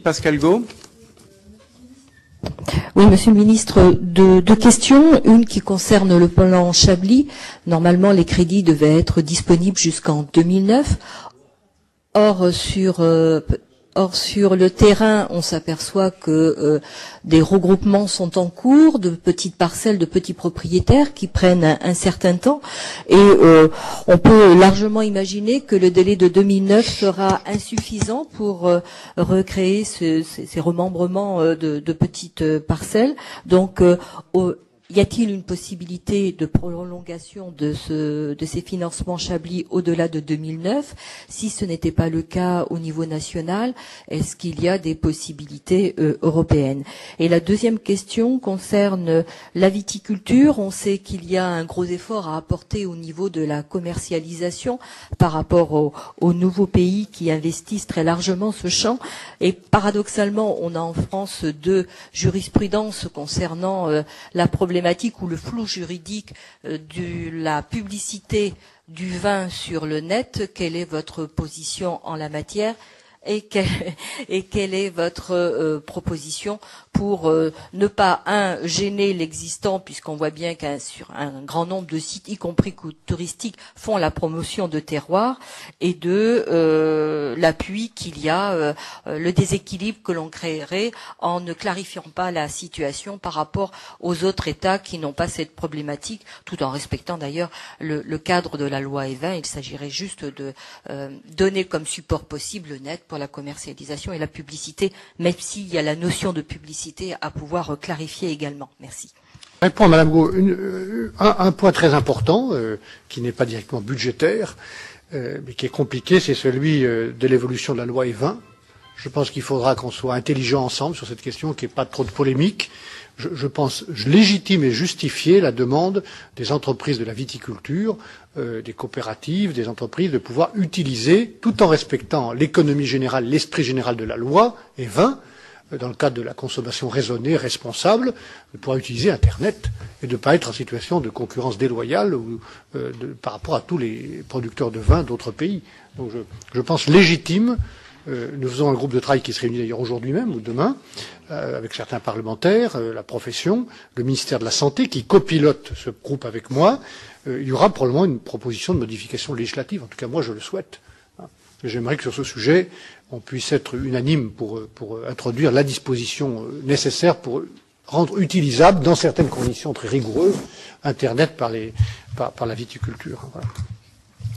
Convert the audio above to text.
Pascal Gaud. Oui, Monsieur le Ministre, deux questions. Une qui concerne le plan Chablis. Normalement, les crédits devaient être disponibles jusqu'en 2009. Or, sur le terrain, on s'aperçoit que des regroupements sont en cours de petites parcelles, de petits propriétaires qui prennent un certain temps. Et on peut largement imaginer que le délai de 2009 sera insuffisant pour recréer ces remembrements de petites parcelles. Donc, y a-t-il une possibilité de prolongation de ces financements Chablis au-delà de 2009? Si ce n'était pas le cas au niveau national, est-ce qu'il y a des possibilités européennes? Et la deuxième question concerne la viticulture. On sait qu'il y a un gros effort à apporter au niveau de la commercialisation par rapport aux nouveaux pays qui investissent très largement ce champ. Et paradoxalement, on a en France deux jurisprudences concernant la problématique ou le flou juridique de la publicité du vin sur le net. Quelle est votre position en la matière et quelle est votre proposition pour ne pas, gêner l'existant, puisqu'on voit bien sur un grand nombre de sites, y compris touristiques, font la promotion de terroirs, et l'appui qu'il y a, le déséquilibre que l'on créerait en ne clarifiant pas la situation par rapport aux autres États qui n'ont pas cette problématique, tout en respectant d'ailleurs le cadre de la loi E20. Il s'agirait juste de donner comme support possible le net pour la commercialisation et la publicité, même s'il y a la notion de publicité à pouvoir clarifier également. Merci. Répond à Madame Gaud, un point très important, qui n'est pas directement budgétaire, mais qui est compliqué, c'est celui de l'évolution de la loi E20. Je pense qu'il faudra qu'on soit intelligents ensemble sur cette question, qu'il n'y ait pas trop de polémique. Je pense légitime et justifier la demande des entreprises de la viticulture, des coopératives, des entreprises, de pouvoir utiliser, tout en respectant l'économie générale, l'esprit général de la loi E20, dans le cadre de la consommation raisonnée, responsable, de pouvoir utiliser Internet et de ne pas être en situation de concurrence déloyale par rapport à tous les producteurs de vin d'autres pays. Donc je pense légitime. Nous faisons un groupe de travail qui se réunit d'ailleurs aujourd'hui même ou demain, avec certains parlementaires, la profession, le ministère de la Santé qui copilote ce groupe avec moi. Il y aura probablement une proposition de modification législative. En tout cas, moi, je le souhaite. J'aimerais que sur ce sujet, on puisse être unanime pour introduire la disposition nécessaire pour rendre utilisable, dans certaines conditions très rigoureuses, Internet par la viticulture. Voilà.